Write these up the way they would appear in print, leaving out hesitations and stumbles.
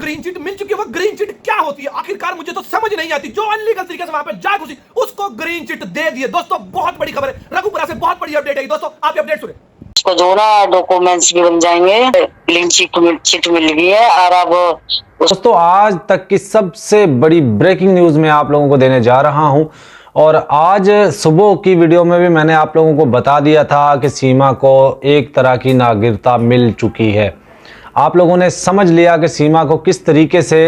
Green chit मिल चुकी है। वो ग्रीन चिट क्या होती है आखिरकार मुझे तो समझ नहीं आती। जो अनलीगल तरीके से वहां पे जा घुसी उसको ग्रीन चिट दे दिए। दोस्तों बहुत बड़ी खबर है, रघुपुरा से बहुत बड़ी अपडेट है दोस्तों, आप अपडेट सुने। उसको जो ना डॉक्यूमेंट्स भी बन जाएंगे, क्लीन चिट मिल गई है। और अब दोस्तों आज तक की सबसे बड़ी ब्रेकिंग न्यूज मैं आप लोगों को देने जा रहा हूं। और आज सुबह की वीडियो में भी मैंने आप लोगों को बता दिया था कि सीमा को एक तरह की नागरिकता मिल चुकी है। आप लोगों ने समझ लिया कि सीमा को किस तरीके से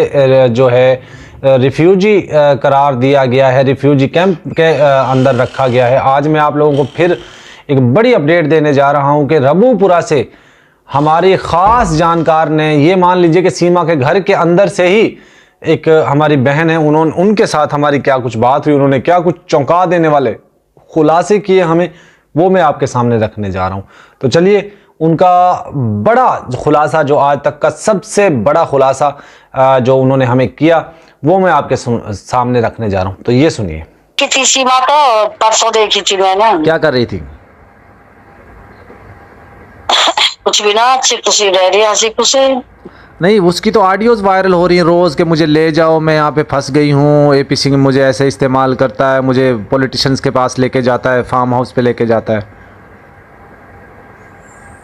जो है रिफ्यूजी करार दिया गया है, रिफ्यूजी कैंप के अंदर रखा गया है। आज मैं आप लोगों को फिर एक बड़ी अपडेट देने जा रहा हूं कि रघुपुरा से हमारी ख़ास जानकार ने, ये मान लीजिए कि सीमा के घर के अंदर से ही एक हमारी बहन है, उनके साथ हमारी क्या कुछ बात हुई, उन्होंने क्या कुछ चौंका देने वाले खुलासे किए हमें, वो मैं आपके सामने रखने जा रहा हूं। तो चलिए उनका बड़ा खुलासा, जो आज तक का सबसे बड़ा खुलासा जो उन्होंने हमें किया, वो मैं आपके सामने रखने जा रहा हूं। तो ये सुनिए। कितनी सीमा तो परसों देखी थी मैंने। क्या कर रही थी? कुछ भी ना, अच्छी खुशी रह रही है, हंसी खुशी। नहीं, उसकी तो ऑडियोज वायरल हो रही हैं रोज़ के, मुझे ले जाओ, मैं यहाँ पे फंस गई हूँ, एपी सिंह मुझे ऐसे इस्तेमाल करता है, मुझे पॉलिटिशियंस के पास लेके जाता है, फार्म हाउस पे लेके जाता है।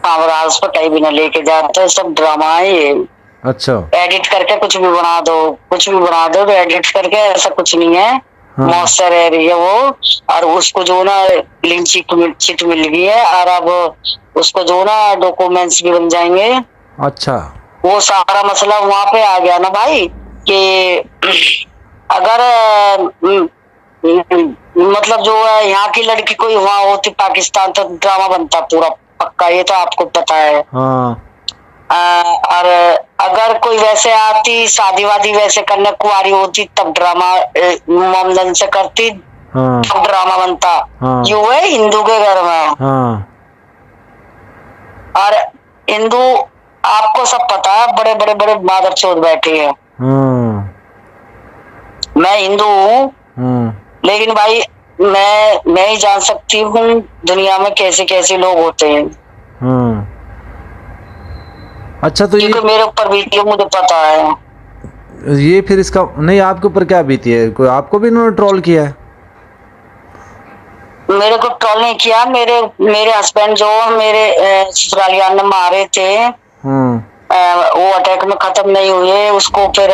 फार्म हाउस पर कहीं भी ना लेके जाता है, सब ड्रामा है ये। अच्छा, एडिट करके कुछ भी बना दो, कुछ भी बना दो तो एडिट करके, ऐसा कुछ नहीं है। मौत से रह रही है वो। और उसको जो ना क्लीन चिट मिल गई है। और अब उसको जो ना डॉक्यूमेंट्स भी बन जाएंगे। अच्छा, वो सारा मसला वहां पे आ गया ना भाई, कि अगर मतलब जो है यहाँ की लड़की कोई वहां होती पाकिस्तान, तो ड्रामा बनता पूरा पक्का, ये तो आपको पता है। हाँ। और अगर कोई वैसे आती, शादी वादी वैसे करने, कुंवारी होती, तब ड्रामा मोमदन से करती, हाँ। तब ड्रामा बनता। हाँ। यू है हिंदू के घर में। हाँ। और हिंदू, आपको सब पता है, बड़े बड़े बड़े मादर चौथ बैठे हैं। मैं हिंदू हूँ, लेकिन भाई मैं ही जान सकती हूँ दुनिया में कैसे कैसे लोग होते हैं। अच्छा, तो ये मेरे ऊपर बीती है, मुझे पता है। ये फिर इसका नहीं, आपके ऊपर क्या बीती है? कोई आपको भी इन्होंने ट्रोल किया है? मेरे को ट्रोल नहीं किया, मेरे हस्बैंड जो मेरे ससुरालियान ने मारे थे, वो अटैक में खत्म नहीं हुए, उसको फिर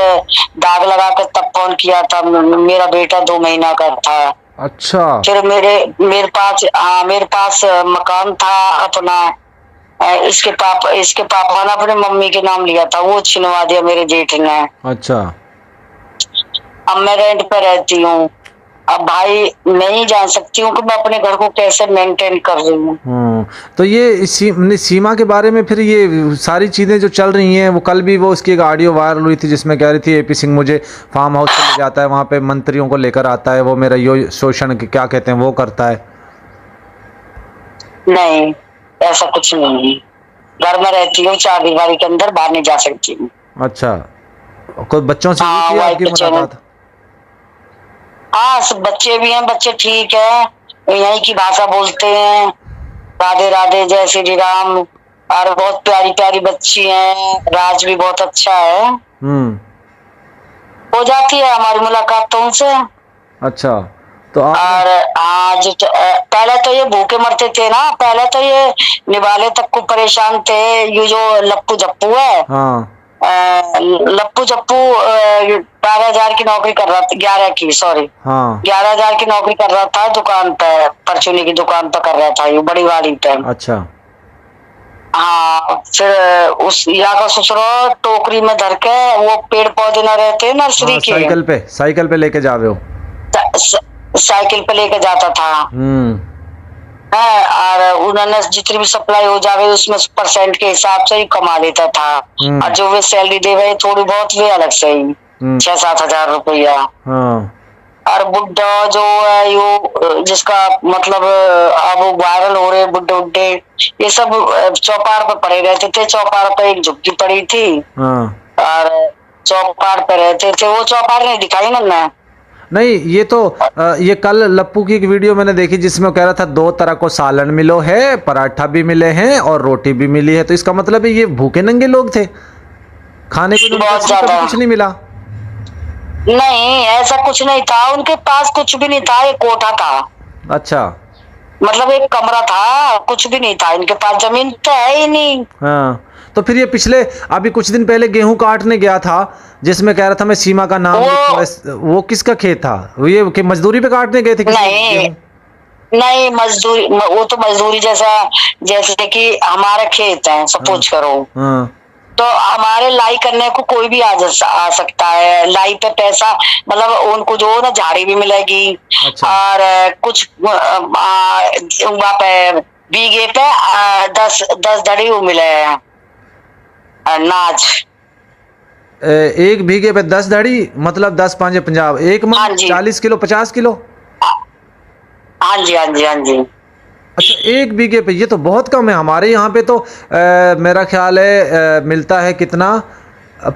दाग लगा कर तब फोन किया था। मेरा बेटा 2 महीना का था। अच्छा। फिर मेरे पास मकान था अपना। इसके पापा ने अपने मम्मी के नाम लिया था, वो छिनवा दिया मेरे जेठ ने। अच्छा। अब मैं रेंट पे रहती हूँ। अब भाई नहीं जान सकती हूँ कि मैं अपने घर को कैसे मेंटेन कर रही हूँ। तो ये सीमा के बारे में फिर ये सारी चीज़ें जो चल रही हैं, वो कल भी वो उसकी एक ऑडियो वायरल हुई थी जिसमें कह रही थी एपी सिंह मुझे फार्म हाउस पे ले जाता है, वहाँ पे मंत्रियों को लेकर आता है, वो मेरा यो शोषण क्या कहते हैं वो करता है। नहीं, ऐसा कुछ नहीं है। घर में रहती हूँ, 4 दीवारी के अंदर, बाहर नहीं जा सकती हूँ। अच्छा, कोई बच्चों से हुई थी आपकी मुलाकात? हाँ, सब बच्चे भी हैं, बच्चे ठीक है, यहीं की भाषा बोलते हैं, राधे राधे, जय श्री राम। और बहुत प्यारी प्यारी बच्ची हैं, राज भी बहुत अच्छा है। हो जाती है हमारी मुलाकात तो उनसे। अच्छा, तो और आज पहले तो ये भूखे मरते थे ना, पहले तो ये निवाले तक को परेशान थे। ये जो लप्पू जप्पू है, हाँ। लप्पू जप्पू 12,000 की नौकरी कर रहा था, 11 की, सॉरी, 11,000 की नौकरी कर रहा था दुकान पे, परचूनी की दुकान पे कर रहा था, ये बड़ी वाली पे। अच्छा। हाँ, फिर उस यहाँ का ससुराल टोकरी में धर के, वो पेड़ पौधे न रहते नर्सरी के, साइकिल पे लेके जावे हो, साइकिल पे लेके जाता था। और उन्होंने जितनी भी सप्लाई हो जावे उसमें परसेंट के हिसाब से ही कमा लेता था। और जो वे सैलरी दे रहे थोड़ी बहुत, वे अलग से ही 6-7 हजार रुपया। और बुड्ढा जो है यो, जिसका मतलब अब वायरल हो रहे बुड्ढे, ये सब चौपार पे पड़े रहते थे। चौपार पे एक झुग्गी पड़ी थी और चौपार पे रहते थे। वो चौपार नहीं दिखाई ना। नहीं, ये तो ये कल लप्पू की एक वीडियो मैंने देखी जिसमें वो कह रहा था 2 तरह को सालन मिलो है, पराठा भी मिले हैं और रोटी भी मिली है। तो इसका मतलब है ये भूखे नंगे लोग थे। खाने को बहुत कभी ज्यादा। कुछ नहीं मिला? नहीं, ऐसा कुछ नहीं था, उनके पास कुछ भी नहीं था, एक कोठा था, अच्छा। मतलब एक कमरा था, कुछ भी नहीं था इनके पास, जमीन तो है ही नहीं। हाँ, तो फिर ये पिछले अभी कुछ दिन पहले गेहूं काटने गया था, जिसमें कह रहा था मैं सीमा का नाम वो किसका खेत था? ये कि मजदूरी पे काटने गए थे नहीं नहीं, मजदूरी, वो तो मजदूरी जैसा, जैसे कि हमारा खेत है सपोज करो, हाँ। तो हमारे लाई करने को कोई भी आ सकता है, लाई पे पैसा, मतलब उनको जो ना झाड़ी भी मिलेगी। अच्छा। और कुछ वहाँ पे बीघे पे 10 धड़ी वो मिले अनाज। एक बीघे पे 10 धड़ी, मतलब 10 पांचे 50, एक हाँ मन जी। 40 किलो 50 किलो। हाँ जी, हाँ जी, हाँ जी। अच्छा, एक बीघे पे, ये तो बहुत कम है। हमारे यहाँ पे तो मेरा ख्याल है मिलता है कितना,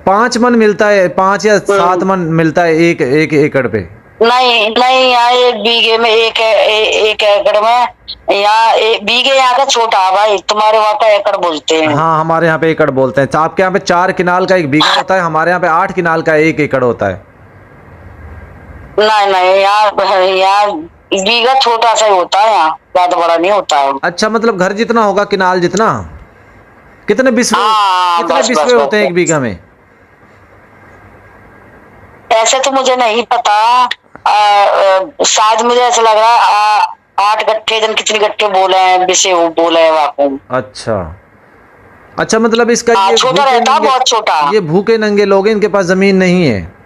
5 मन मिलता है, 5 या 7 मन मिलता है एक एक एकड़ पे। नहीं नहीं, यहाँ एक बीघे में एक एकड़ में, यहाँ बीघे यहाँ का छोटा है भाई, तुम्हारे वहाँ का एकड़ बोलते हैं। हाँ, हमारे यहाँ पे एकड़ बोलते हैं। आपके यहाँ पे 4 किनाल का एक बीघा होता है, हमारे यहाँ पे 8 किनाल का एक एकड़ होता है। नहीं नहीं, यहाँ बीघा छोटा सा ही होता है, यहाँ ज्यादा बड़ा नहीं होता है। अच्छा, मतलब घर जितना होगा, किनाल जितना। कितने बिस्वे हाँ, कितने बस बिस्वे बस होते हैं बस। एक बीघा में? ऐसे तो मुझे नहीं पता, शायद मुझे ऐसा लग रहा है 8 गट्ठे, जन कितने गट्ठे बोले हैं, बिसे वो बोले हैं वाकई। अच्छा अच्छा, मतलब इसका ये छोटा रहता है, बहुत छोटा। ये भूखे नंगे लोग हैं, इनके पास जमीन नहीं है।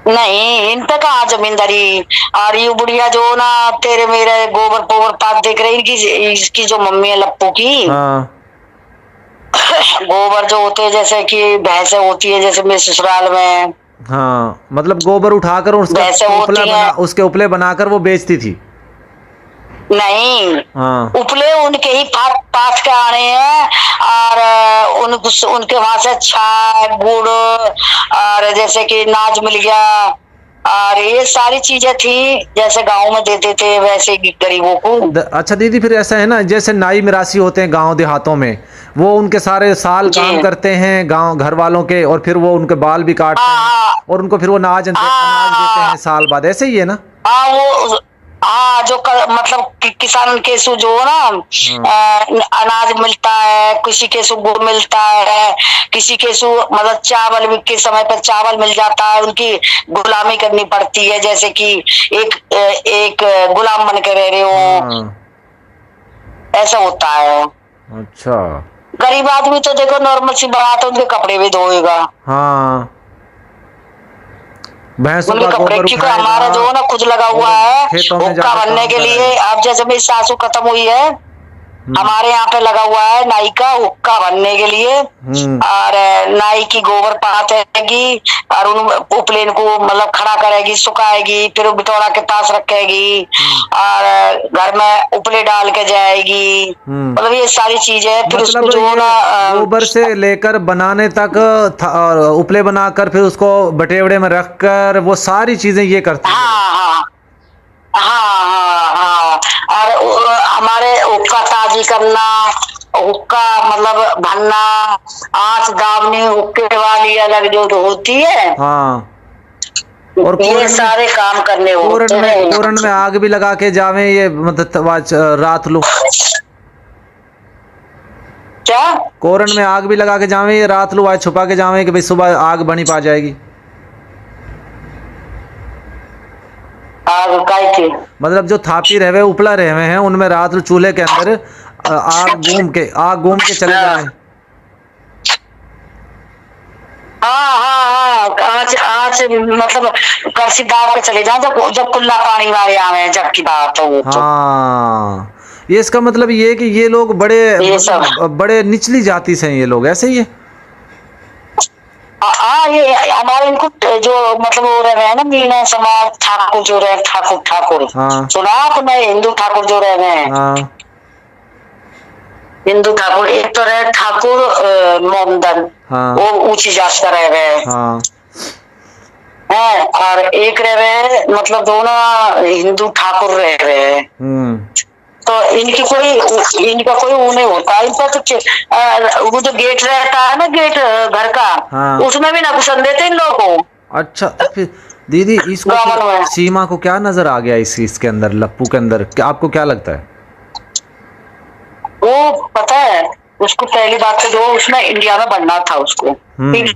नहीं, इन पे कहाँ जमींदारी। और ये बुढ़िया जो ना तेरे मेरे गोबर पोबर पात देख रही, इसकी जो मम्मी है लप्पू की, हाँ गोबर जो होते हैं, जैसे कि भैंसे होती है जैसे मेरे ससुराल में, हाँ, मतलब गोबर उठाकर भैंसे होती हैं। उसके उपले बनाकर वो बेचती थी। नहीं, हाँ उपले उनके ही पास के आने हैं, और उनके वहां से चाय गुड़ और जैसे कि नाज मिल गया, और ये सारी चीजें थी, जैसे गांव में देते थे वैसे गरीबों को। अच्छा दीदी, फिर ऐसा है ना, जैसे नाई मिरासी होते हैं गांव देहातों में, वो उनके सारे साल काम करते हैं गांव घर वालों के, और फिर वो उनके बाल भी काटते हैं, और उनको फिर वो अनाज देते हैं साल बाद, ऐसे ही है ना? हाँ, वो हाँ, जो मतलब किसान के सु जो ना अनाज मिलता है, किसी के सु गुड़ मिलता है, किसी के सु मतलब चावल भी के समय पर चावल मिल जाता है, उनकी गुलामी करनी पड़ती है, जैसे कि एक गुलाम बन के रह रहे हो, ऐसा होता है। अच्छा, गरीब आदमी तो देखो नॉर्मल सी बात है, उनके कपड़े भी धोएगा। हाँ, भैंसों उनके का कपड़े गोबर की हमारा जो है ना खुद लगा हुआ है हुक्का बनने के लिए। अब जैसे मेरी सासू खत्म हुई है, हमारे यहाँ पे लगा हुआ है नाई का हुक्का बनने के लिए, और नाई की गोबर पातेगी, और उन उपलेन को मतलब खड़ा करेगी, सुखाएगी, फिर बिटोड़ा के पास रखेगी, और घर में उपले डाल के जाएगी, मतलब ये सारी चीजें। फिर मतलब उसको जो ना गोबर से लेकर बनाने तक, और उपले बनाकर फिर उसको बटेवड़े में रखकर, वो सारी चीजें ये करती है। हाँ हाँ हाँ हाँ, और हमारे हुक्का ताजी करना, हुक्का मतलब भरना, आँच दावनी हुक्के वाली अलग जो होती है, हाँ, और ये सारे काम करने होते हैं। कोरन में आग भी लगा के जावे, ये मतलब रात लो। क्या? कोरन में आग भी लगा के जावे, ये रात लो आज छुपा के जावे कि भाई सुबह आग बनी पा जाएगी। आग काई की? मतलब जो थापी रहे उपला रहे हैं, उनमें रात चूल्हे के अंदर आग घूम के चले जाए। हाँ हाँ हाँ, आँच आँच मतलब करसी दाब के चले जाओ, जब कुल्ला पानी वाले आवे, जब की बात हो। हाँ, ये इसका मतलब ये है कि ये लोग बड़े निचली जाति से हैं ये लोग, ऐसे ही है। हाँ, ये हमारे इनको जो मतलब वो रह रहे हैं ना, मीना समाज ठाकुर जो रहे, ठाकुर हाँ। सुना आपने? हिंदू ठाकुर जो रह रहे हैं, हाँ। हिंदू ठाकुर, एक तो रहे ठाकुर मोमदन, हाँ। वो ऊंची जात का रह रहे हाँ। हैं, और एक रह रहे मतलब दोनों हिंदू ठाकुर रह रहे हैं। तो इनका कोई वो नहीं होता। इनका तो वो जो गेट रहता है ना, गेट घर का, हाँ। उसमें भी ना घुसन देते इन लोगों को। अच्छा, तो फिर दीदी इसको सीमा को क्या नजर आ गया इसके अंदर, लप्पू के अंदर, आपको क्या लगता है? वो पता है, उसको पहली बात तो जो उसने इंडिया में बनना था उसको, ठीक है।